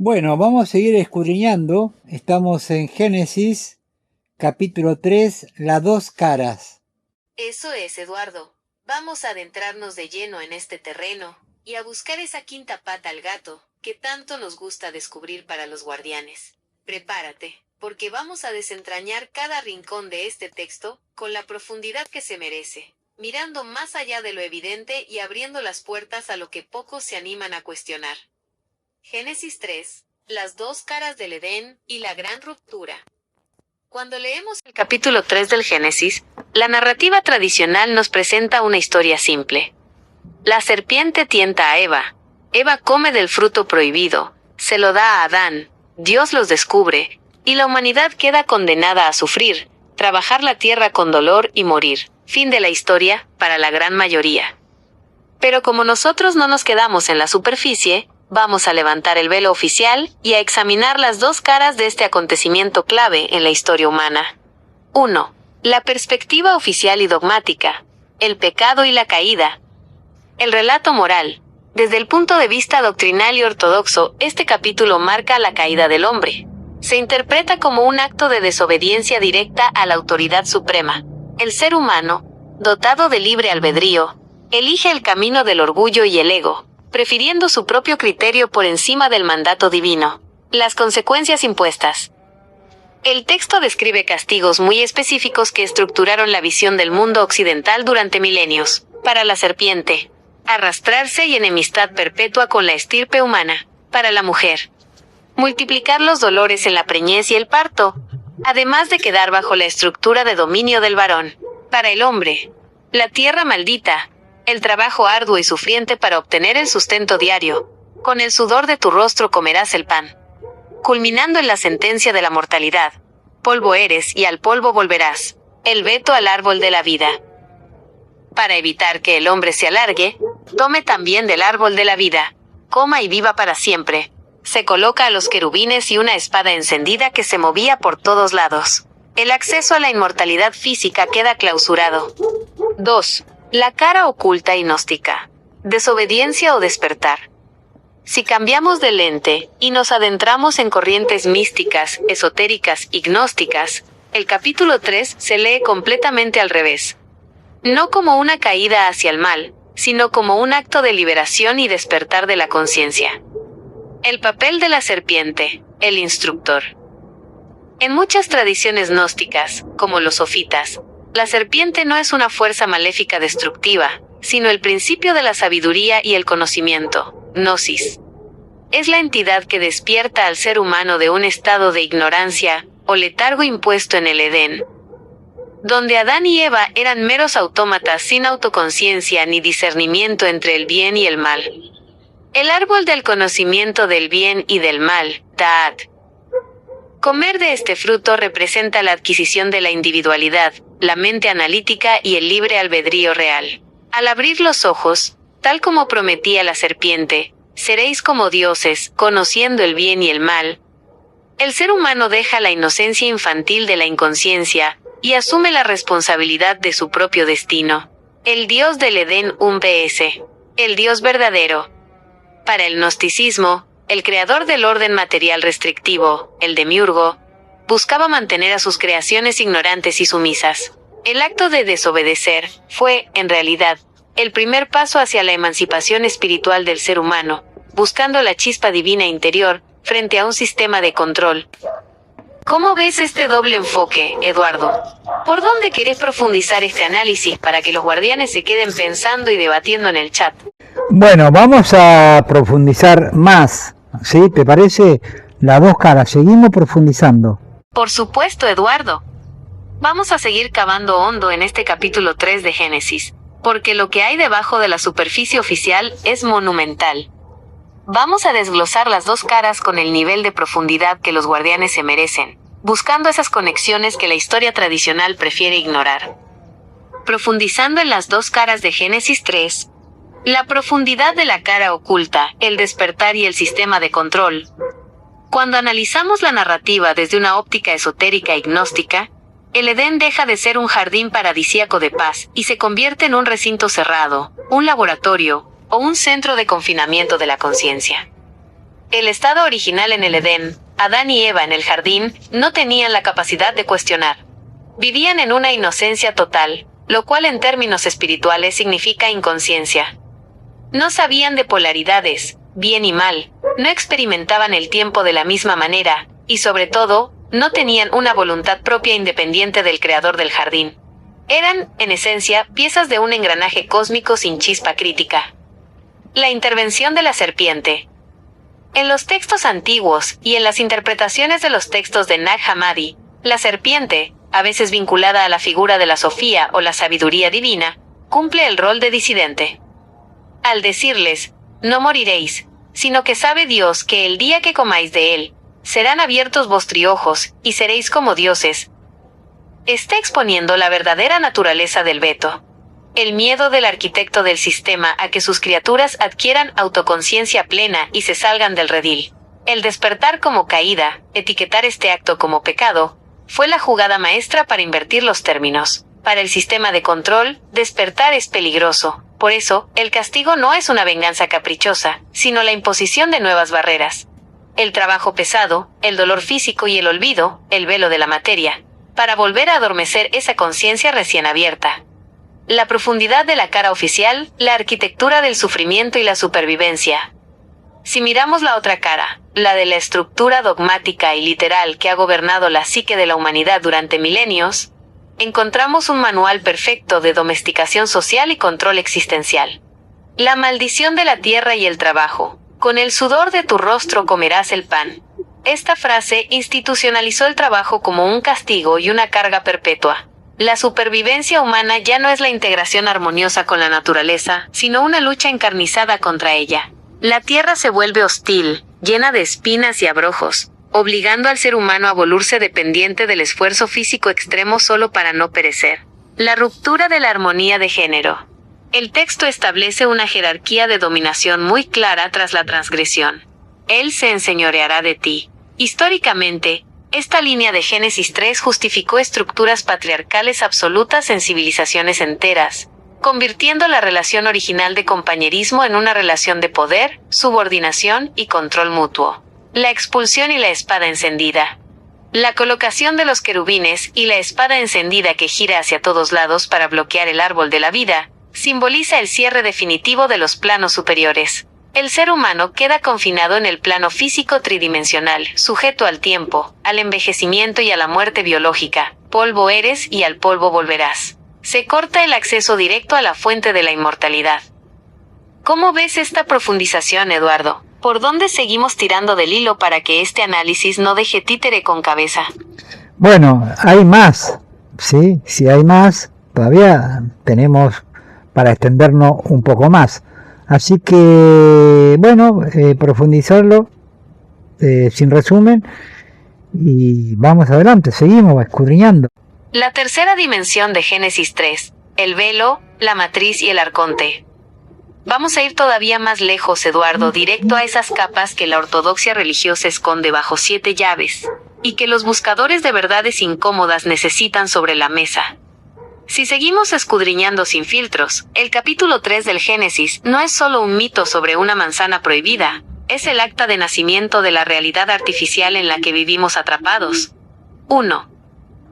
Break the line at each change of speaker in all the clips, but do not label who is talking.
Bueno, vamos a seguir escudriñando. Estamos en Génesis, capítulo 3, las dos caras.
Eso es, Eduardo. Vamos a adentrarnos de lleno en este terreno, y a buscar esa quinta pata al gato, que tanto nos gusta descubrir para los guardianes. Prepárate, porque vamos a desentrañar cada rincón de este texto, con la profundidad que se merece, mirando más allá de lo evidente y abriendo las puertas a lo que pocos se animan a cuestionar. Génesis 3, las dos caras del Edén y la gran ruptura. Cuando leemos el capítulo 3 del Génesis, la narrativa tradicional nos presenta una historia simple. La serpiente tienta a Eva. Eva come del fruto prohibido, se lo da a Adán, Dios los descubre, y la humanidad queda condenada a sufrir, trabajar la tierra con dolor y morir. Fin de la historia, para la gran mayoría. Pero como nosotros no nos quedamos en la superficie, vamos a levantar el velo oficial y a examinar las dos caras de este acontecimiento clave en la historia humana. 1. La perspectiva oficial y dogmática. El pecado y la caída. El relato moral. Desde el punto de vista doctrinal y ortodoxo, este capítulo marca la caída del hombre. Se interpreta como un acto de desobediencia directa a la autoridad suprema. El ser humano, dotado de libre albedrío, elige el camino del orgullo y el ego, prefiriendo su propio criterio por encima del mandato divino. Las consecuencias impuestas. El texto describe castigos muy específicos que estructuraron la visión del mundo occidental durante milenios. Para la serpiente, arrastrarse y enemistad perpetua con la estirpe humana. Para la mujer, multiplicar los dolores en la preñez y el parto, además de quedar bajo la estructura de dominio del varón. Para el hombre, la tierra maldita, el trabajo arduo y sufriente para obtener el sustento diario. Con el sudor de tu rostro comerás el pan. Culminando en la sentencia de la mortalidad. Polvo eres y al polvo volverás. El veto al árbol de la vida. Para evitar que el hombre se alargue, tome también del árbol de la vida. Coma y viva para siempre. Se coloca a los querubines y una espada encendida que se movía por todos lados. El acceso a la inmortalidad física queda clausurado. 2. La cara oculta y gnóstica. Desobediencia o despertar. Si cambiamos de lente y nos adentramos en corrientes místicas, esotéricas y gnósticas, el capítulo 3 se lee completamente al revés. No como una caída hacia el mal, sino como un acto de liberación y despertar de la conciencia. El papel de la serpiente, el instructor. En muchas tradiciones gnósticas, como los sofitas, la serpiente no es una fuerza maléfica destructiva, sino el principio de la sabiduría y el conocimiento, gnosis. Es la entidad que despierta al ser humano de un estado de ignorancia o letargo impuesto en el Edén, donde Adán y Eva eran meros autómatas sin autoconciencia ni discernimiento entre el bien y el mal. El árbol del conocimiento del bien y del mal, Da'at. Comer de este fruto representa la adquisición de la individualidad, la mente analítica y el libre albedrío real. Al abrir los ojos, tal como prometía la serpiente, seréis como dioses, conociendo el bien y el mal. El ser humano deja la inocencia infantil de la inconsciencia y asume la responsabilidad de su propio destino. El Dios del Edén PS. El Dios verdadero. Para el gnosticismo, el creador del orden material restrictivo, el demiurgo, buscaba mantener a sus creaciones ignorantes y sumisas. El acto de desobedecer fue, en realidad, el primer paso hacia la emancipación espiritual del ser humano, buscando la chispa divina interior, frente a un sistema de control. ¿Cómo ves este doble enfoque, Eduardo? ¿Por dónde querés profundizar este análisis para que los guardianes se queden pensando y debatiendo en el chat?
Bueno, vamos a profundizar más, ¿sí? ¿Te parece? Las dos caras, seguimos profundizando.
Por supuesto, Eduardo. Vamos a seguir cavando hondo en este capítulo 3 de Génesis, porque lo que hay debajo de la superficie oficial es monumental. Vamos a desglosar las dos caras con el nivel de profundidad que los guardianes se merecen, buscando esas conexiones que la historia tradicional prefiere ignorar. Profundizando en las dos caras de Génesis 3, la profundidad de la cara oculta, el despertar y el sistema de control. Cuando analizamos la narrativa desde una óptica esotérica y gnóstica, el Edén deja de ser un jardín paradisíaco de paz y se convierte en un recinto cerrado, un laboratorio o un centro de confinamiento de la conciencia. El estado original en el Edén, Adán y Eva en el jardín, no tenían la capacidad de cuestionar. Vivían en una inocencia total, lo cual en términos espirituales significa inconsciencia. No sabían de polaridades, bien y mal, no experimentaban el tiempo de la misma manera, y sobre todo, no tenían una voluntad propia independiente del creador del jardín. Eran, en esencia, piezas de un engranaje cósmico sin chispa crítica. La intervención de la serpiente. En los textos antiguos y en las interpretaciones de los textos de Nag Hammadi, la serpiente, a veces vinculada a la figura de la Sofía o la sabiduría divina, cumple el rol de disidente. Al decirles, no moriréis, sino que sabe Dios que el día que comáis de él, serán abiertos vuestros y seréis como dioses. Está exponiendo la verdadera naturaleza del veto. El miedo del arquitecto del sistema a que sus criaturas adquieran autoconciencia plena y se salgan del redil. El despertar como caída, etiquetar este acto como pecado, fue la jugada maestra para invertir los términos. Para el sistema de control, despertar es peligroso. Por eso, el castigo no es una venganza caprichosa, sino la imposición de nuevas barreras. El trabajo pesado, el dolor físico y el olvido, el velo de la materia, para volver a adormecer esa conciencia recién abierta. La profundidad de la cara oficial, la arquitectura del sufrimiento y la supervivencia. Si miramos la otra cara, la de la estructura dogmática y literal que ha gobernado la psique de la humanidad durante milenios, encontramos un manual perfecto de domesticación social y control existencial. La maldición de la tierra y el trabajo. Con el sudor de tu rostro comerás el pan. Esta frase institucionalizó el trabajo como un castigo y una carga perpetua. La supervivencia humana ya no es la integración armoniosa con la naturaleza, sino una lucha encarnizada contra ella. La tierra se vuelve hostil, llena de espinas y abrojos, obligando al ser humano a volverse dependiente del esfuerzo físico extremo solo para no perecer. La ruptura de la armonía de género. El texto establece una jerarquía de dominación muy clara tras la transgresión. Él se enseñoreará de ti. Históricamente, esta línea de Génesis 3 justificó estructuras patriarcales absolutas en civilizaciones enteras, convirtiendo la relación original de compañerismo en una relación de poder, subordinación y control mutuo. La expulsión y la espada encendida. La colocación de los querubines y la espada encendida que gira hacia todos lados para bloquear el árbol de la vida, simboliza el cierre definitivo de los planos superiores. El ser humano queda confinado en el plano físico tridimensional, sujeto al tiempo, al envejecimiento y a la muerte biológica. Polvo eres y al polvo volverás. Se corta el acceso directo a la fuente de la inmortalidad. ¿Cómo ves esta profundización, Eduardo? ¿Por dónde seguimos tirando del hilo para que este análisis no deje títere con cabeza?
Bueno, hay más, ¿sí? Si hay más, todavía tenemos para extendernos un poco más. Así que, bueno, profundizarlo sin resumen y vamos adelante, seguimos escudriñando.
La tercera dimensión de Génesis 3, el velo, la matriz y el arconte. Vamos a ir todavía más lejos, Eduardo, directo a esas capas que la ortodoxia religiosa esconde bajo 7 llaves, y que los buscadores de verdades incómodas necesitan sobre la mesa. Si seguimos escudriñando sin filtros, el capítulo 3 del Génesis no es solo un mito sobre una manzana prohibida, es el acta de nacimiento de la realidad artificial en la que vivimos atrapados. 1.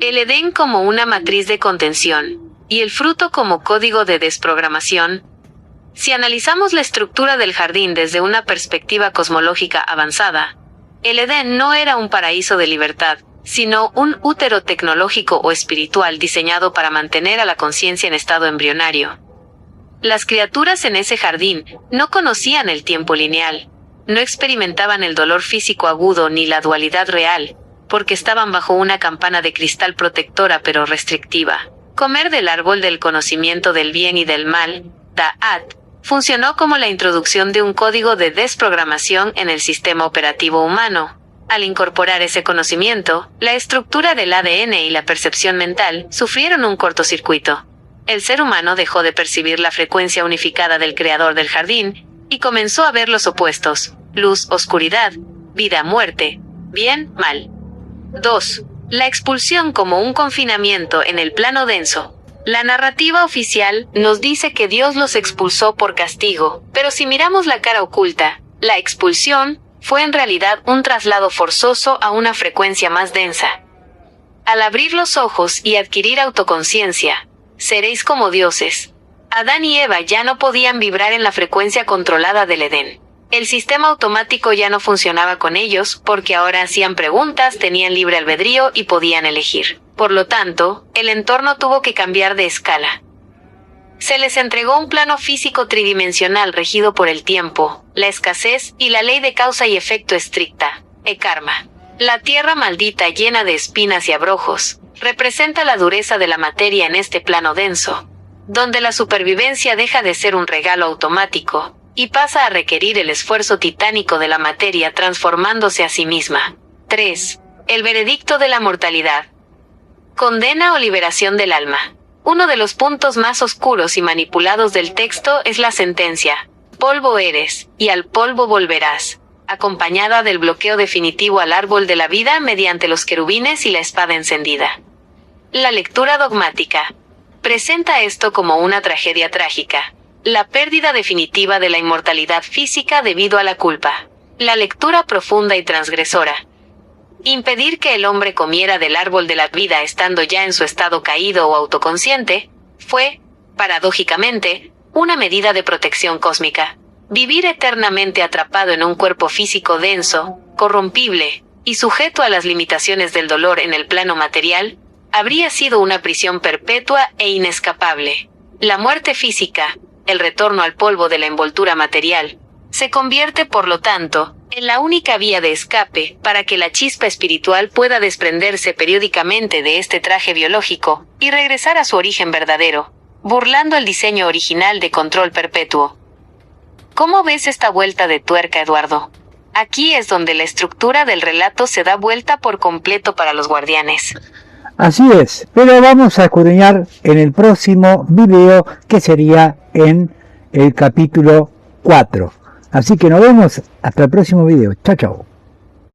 El Edén como una matriz de contención, y el fruto como código de desprogramación. Si analizamos la estructura del jardín desde una perspectiva cosmológica avanzada, el Edén no era un paraíso de libertad, sino un útero tecnológico o espiritual diseñado para mantener a la conciencia en estado embrionario. Las criaturas en ese jardín no conocían el tiempo lineal, no experimentaban el dolor físico agudo ni la dualidad real, porque estaban bajo una campana de cristal protectora pero restrictiva. Comer del árbol del conocimiento del bien y del mal, Da'at, funcionó como la introducción de un código de desprogramación en el sistema operativo humano. Al incorporar ese conocimiento, la estructura del ADN y la percepción mental sufrieron un cortocircuito. El ser humano dejó de percibir la frecuencia unificada del creador del jardín y comenzó a ver los opuestos: luz, oscuridad, vida, muerte, bien, mal. 2. La expulsión como un confinamiento en el plano denso. La narrativa oficial nos dice que Dios los expulsó por castigo, pero si miramos la cara oculta, la expulsión fue en realidad un traslado forzoso a una frecuencia más densa. Al abrir los ojos y adquirir autoconciencia, seréis como dioses. Adán y Eva ya no podían vibrar en la frecuencia controlada del Edén. El sistema automático ya no funcionaba con ellos porque ahora hacían preguntas, tenían libre albedrío y podían elegir. Por lo tanto, el entorno tuvo que cambiar de escala. Se les entregó un plano físico tridimensional regido por el tiempo, la escasez y la ley de causa y efecto estricta, karma. La tierra maldita llena de espinas y abrojos, representa la dureza de la materia en este plano denso, donde la supervivencia deja de ser un regalo automático, y pasa a requerir el esfuerzo titánico de la materia transformándose a sí misma. 3. El veredicto de la mortalidad. Condena o liberación del alma. Uno de los puntos más oscuros y manipulados del texto es la sentencia, polvo eres, y al polvo volverás, acompañada del bloqueo definitivo al árbol de la vida mediante los querubines y la espada encendida. La lectura dogmática presenta esto como una tragedia trágica, la pérdida definitiva de la inmortalidad física debido a la culpa. La lectura profunda y transgresora. Impedir que el hombre comiera del árbol de la vida estando ya en su estado caído o autoconsciente, fue, paradójicamente, una medida de protección cósmica. Vivir eternamente atrapado en un cuerpo físico denso, corrompible, y sujeto a las limitaciones del dolor en el plano material, habría sido una prisión perpetua e inescapable. La muerte física, el retorno al polvo de la envoltura material, se convierte, por lo tanto, en la única vía de escape para que la chispa espiritual pueda desprenderse periódicamente de este traje biológico y regresar a su origen verdadero, burlando el diseño original de control perpetuo. ¿Cómo ves esta vuelta de tuerca, Eduardo? Aquí es donde la estructura del relato se da vuelta por completo para los guardianes.
Así es, pero vamos a escudriñar en el próximo video, que sería en el capítulo 4. Así que nos vemos hasta el próximo video. Chao, chao.